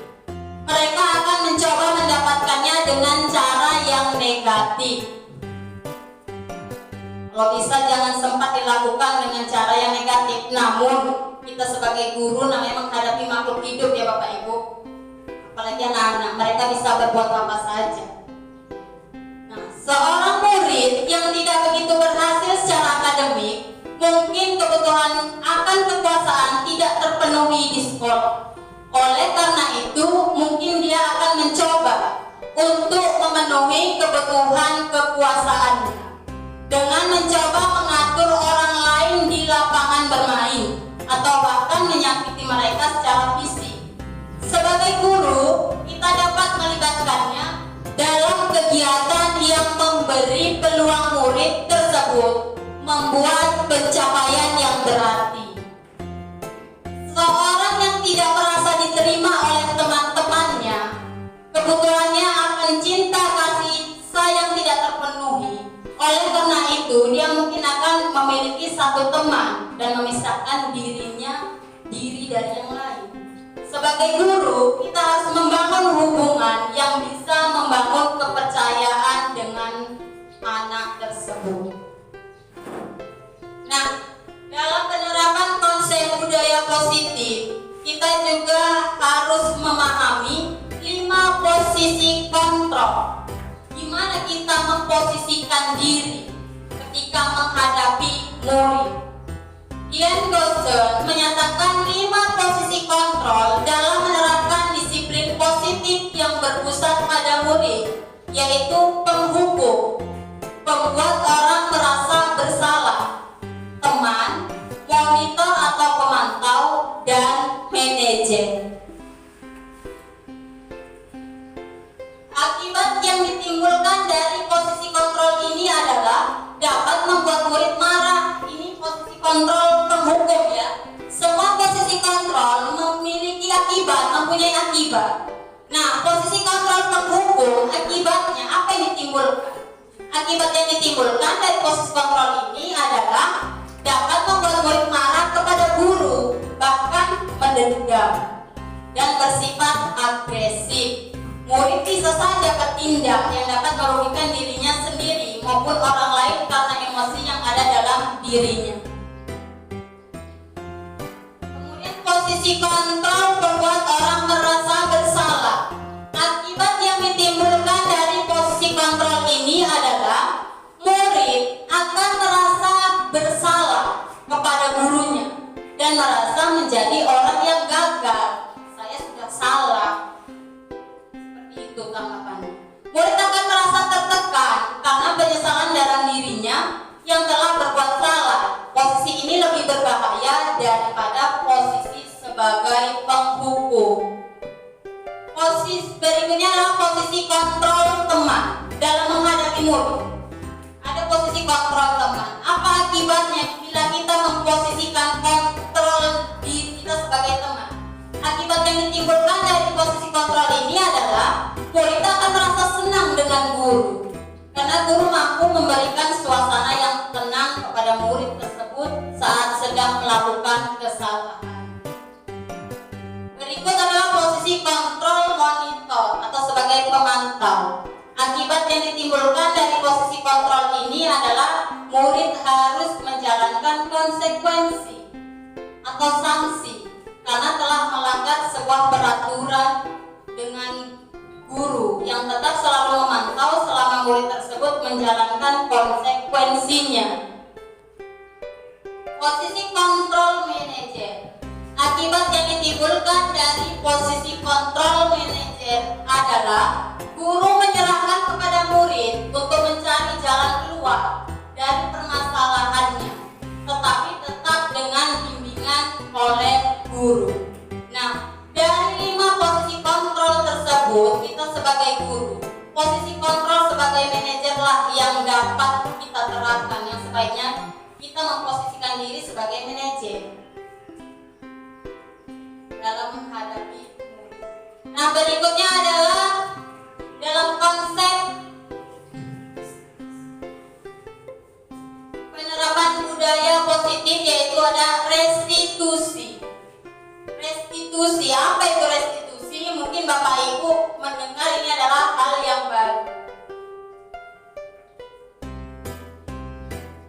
mereka akan mencoba mendapatkannya dengan cara yang negatif. Kalau bisa jangan sempat dilakukan dengan cara yang negatif. Namun kita sebagai guru namanya menghadapi makhluk hidup ya Bapak Ibu, apalagi anak-anak, mereka bisa berbuat apa saja. Nah, seorang murid yang tidak begitu berhasil secara akademik, mungkin kebutuhan akan kekuasaan tidak terpenuhi di sekolah. Oleh karena itu, mungkin dia akan mencoba untuk memenuhi kebutuhan kekuasaannya dengan mencoba mengatur orang lain di lapangan bermain, atau bahkan menyakiti mereka secara fisik. Sebagai guru, kita dapat melibatkannya dalam kegiatan kegiatan yang memberi peluang murid tersebut membuat pencapaian yang berarti. Seorang yang tidak merasa diterima oleh teman-temannya, kebutuhannya akan cinta kasih sayang tidak terpenuhi. Oleh karena itu, dia mungkin akan memiliki satu teman dan memisahkan diri dari yang lain. Sebagai guru, kita harus membangun hubungan yang bisa membangun kepercayaan dengan anak tersebut. Nah, dalam penerapan konsep budaya positif, kita juga harus memahami 5 posisi kontrol. Gimana kita memposisikan diri ketika menghadapi murid. Ian Gosden menyatakan 5 posisi kontrol dalam menerapkan disiplin positif yang berpusat pada murid, yaitu penghukum, pembuat orang merasa bersalah, teman, monitor atau pemantau, dan manajer. Akibat yang ditimbulkan dari posisi kontrol ini adalah dapat membuat murid marah. Ini posisi kontrol penghukum ya. Semua posisi kontrol memiliki mempunyai akibat. Nah, posisi kontrol penghukum akibatnya apa yang ditimbulkan? Akibat yang ditimbulkan dari posisi kontrol ini adalah dapat membuat murid marah kepada guru, bahkan mendendam dan bersifat agresif. Murid bisa saja bertindak yang dapat merugikan dirinya sendiri maupun orang lain karena emosi yang ada dalam dirinya. Kemudian posisi kontrol membuat orang merasa bersalah. Akibat yang ditimbulkan dari posisi kontrol ini adalah murid akan merasa bersalah kepada gurunya dan merasa menjadi orang yang gagal. Saya sudah salah. Itu tanggapannya. Murid akan merasa tertekan karena penyesalan dalam dirinya yang telah berbuat salah. Posisi ini lebih berbahaya daripada posisi sebagai penghukum. Posisi berikutnya adalah posisi kontrol teman dalam menghadapi murid. Ada posisi kontrol teman. Apa akibatnya bila kita memposisikan kontrol diri kita sebagai teman? Akibat yang ditimbulkan dari posisi kontrol ini adalah murid akan merasa senang dengan guru karena guru mampu memberikan suasana yang tenang kepada murid tersebut saat sedang melakukan kesalahan. Berikut adalah posisi kontrol monitor atau sebagai pemantau. Akibat yang ditimbulkan dari posisi kontrol ini adalah murid harus menjalankan konsekuensi atau sanksi karena telah melanggar sebuah peraturan dengan guru yang tetap selalu memantau selama murid tersebut menjalankan konsekuensinya. Posisi kontrol manajer. Akibat yang ditimbulkan dari posisi kontrol manajer adalah guru menyerahkan kepada murid untuk mencari jalan keluar dari permasalahannya, tetapi tetap dengan bimbingan oleh guru. Nah, dari 5 posisi kontrol tersebut, kita sebagai guru, posisi kontrol sebagai manajer lah yang dapat kita terapkan. Yang sebaiknya kita memposisikan diri sebagai manajer dalam menghadapi murid. Nah, berikutnya adalah dalam konsep penerapan budaya positif, yaitu ada restitusi. Restitusi, apa itu restitusi? Mungkin Bapak Ibu mendengar ini adalah hal yang baru.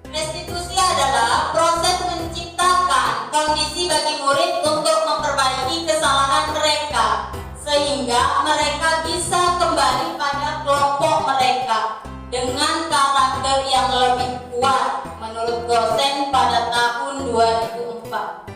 Restitusi adalah proses menciptakan kondisi bagi murid untuk memperbaiki kesalahan mereka sehingga mereka bisa kembali pada kelompok mereka dengan karakter yang lebih kuat menurut dosen pada tahun 2004.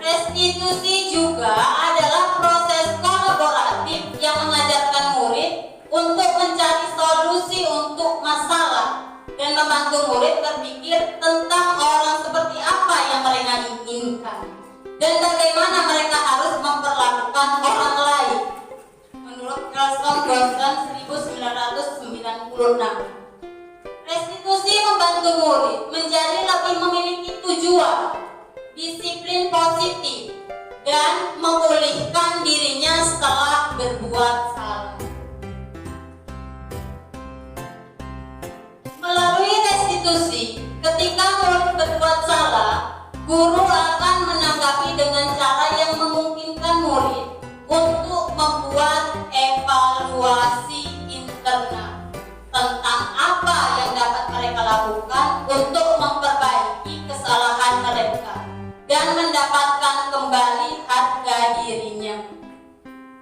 Restitusi juga adalah proses kolaboratif yang mengajarkan murid untuk mencari solusi untuk masalah dan membantu murid berpikir tentang orang seperti apa yang mereka inginkan dan bagaimana mereka harus memperlakukan orang lain menurut 1996. Restitusi membantu murid menjadi lebih memiliki tujuan, disiplin positif, dan memulihkan dirinya setelah berbuat salah. Melalui restitusi, ketika murid berbuat salah, guru akan menanggapi dengan cara yang memungkinkan murid untuk membuat evaluasi internal tentang apa yang dapat mereka lakukan untuk memperbaiki kesalahan mereka dan mendapatkan kembali harga dirinya.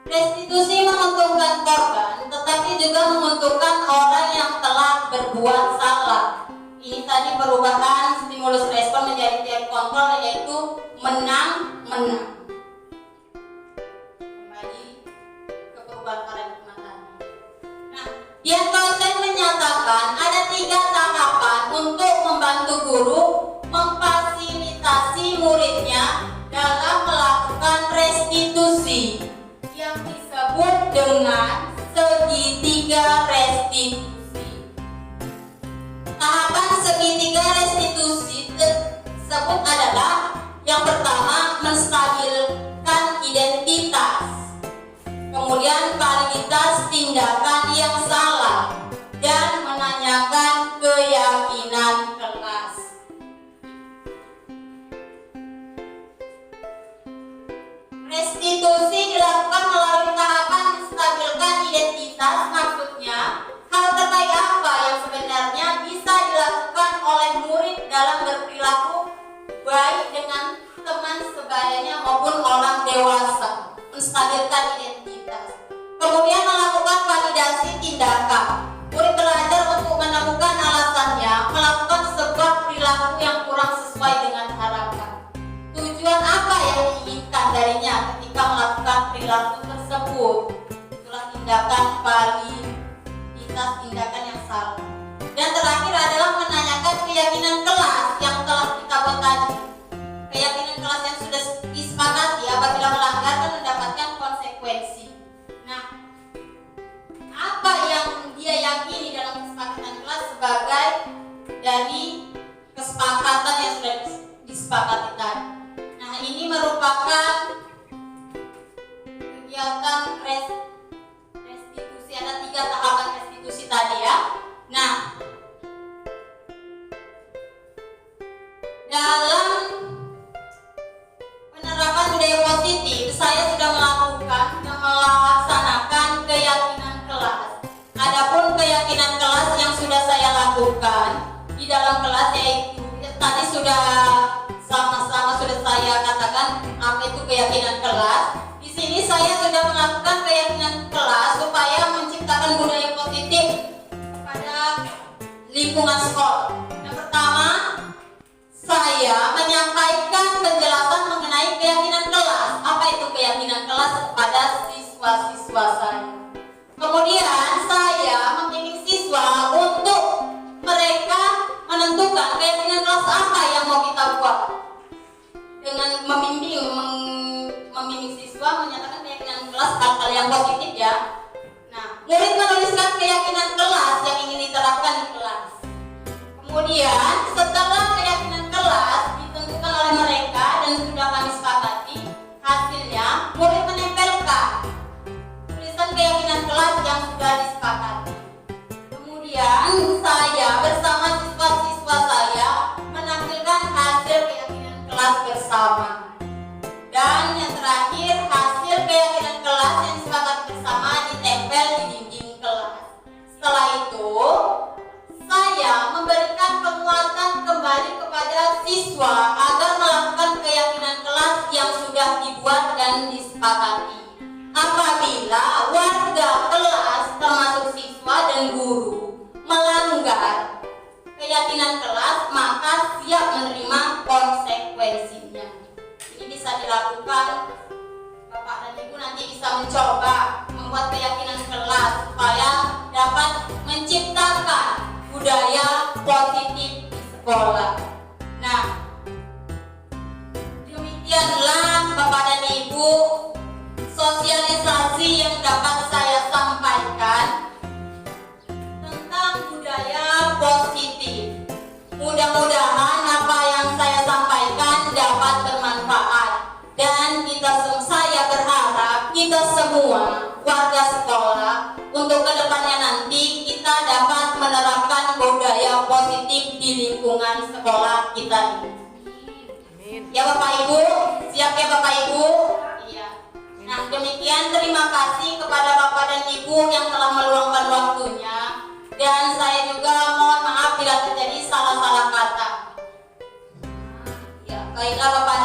Restitusi menguntungkan korban, tetapi juga menguntungkan orang yang telah berbuat salah. Ini tadi perubahan stimulus respon menjadi tiap kontrol, yaitu menang-menang. Kembali ke perubahan paradigma tadi. Nah, Dian Klausen menyatakan ada 3 tahapan untuk membantu guru memfasilitasi muridnya dalam melakukan restitusi yang disebut dengan segitiga restitusi. Tahapan segitiga restitusi tersebut adalah yang pertama, menstabilkan identitas, kemudian validitas tindakan yang salah, dan menanyakan keyakinan kelas. Restitusi dilakukan melalui tahapan menstabilkan identitas, maksudnya hal terbaik apa yang sebenarnya bisa dilakukan oleh murid dalam berperilaku baik dengan teman sebayanya maupun orang dewasa. Menstabilkan identitas. Kemudian melakukan validasi tindakan. Murid belajar untuk menemukan alasannya melakukan sebuah perilaku yang kurang sesuai dengan harapan. Tujuan apa yang diinginkan darinya ketika melakukan perilaku tersebut? Itulah tindakan validitas tindakan yang salah. Dan terakhir adalah menanyakan keyakinan kelas yang telah kita buat tadi. Keyakinan kelas yang sudah disepakati apabila melanggar dan mendapatkan konsekuensi. Nah, apa yang dia yakini dalam kesepakatan kelas sebagai dari kesepakatan yang sudah disepakati tadi. Nah, ini merupakan kegiatan restitusi. Ada 3 tahapan restitusi tadi ya. Nah, dalam penerapan budaya positif, saya sudah melakukan dan melaksanakan keyakinan kelas. Adapun keyakinan kelas yang sudah saya lakukan di dalam kelas, yaitu tadi sudah sama-sama sudah saya katakan apa itu keyakinan kelas. Di sini saya sudah melakukan keyakinan kelas supaya menciptakan budaya positif pada lingkungan sekolah. Yang pertama, saya menyampaikan penjelasan mengenai keyakinan kelas. Apa itu keyakinan kelas kepada siswa-siswa saya. Kemudian saya membimbing siswa untuk mereka menentukan keyakinan kelas apa yang mau kita buat. Dengan membimbing siswa menyatakan keyakinan kelas hal-hal yang positif ya. Nah, murid menuliskan keyakinan kelas yang ingin diterapkan di kelas. Kemudian setelah keyakinan kelas ditentukan oleh mereka dan sudah kami sepakati, hasilnya murid menempelkan tulisan keyakinan kelas yang sudah disepakati. Kemudian saya bersama siswa-siswa saya menampilkan hasil keyakinan kelas bersama. Dan yang terakhir, hasil keyakinan kelas yang disepakati bersama ditempel di dinding kelas. Setelah itu, saya memberikan penguatan kembali kepada siswa agar melakukan keyakinan kelas yang sudah dibuat dan disepakati. Apabila warga kelas termasuk siswa dan guru melanggar keyakinan kelas, maka siap menerima konsekuensinya. Ini bisa dilakukan, Bapak dan Ibu nanti bisa mencoba membuat keyakinan kelas supaya dapat menciptakan budaya positif di sekolah. Nah, demikianlah Bapak dan Ibu sosialisasi yang dapat saya sampaikan semua warga sekolah untuk kedepannya nanti kita dapat menerapkan budaya positif di lingkungan sekolah kita ini. Ya Bapak Ibu, siap ya Bapak Ibu? Iya. Nah demikian, terima kasih kepada Bapak dan Ibu yang telah meluangkan waktunya, dan saya juga mohon maaf bila terjadi salah-salah kata. Ya, baiklah Bapak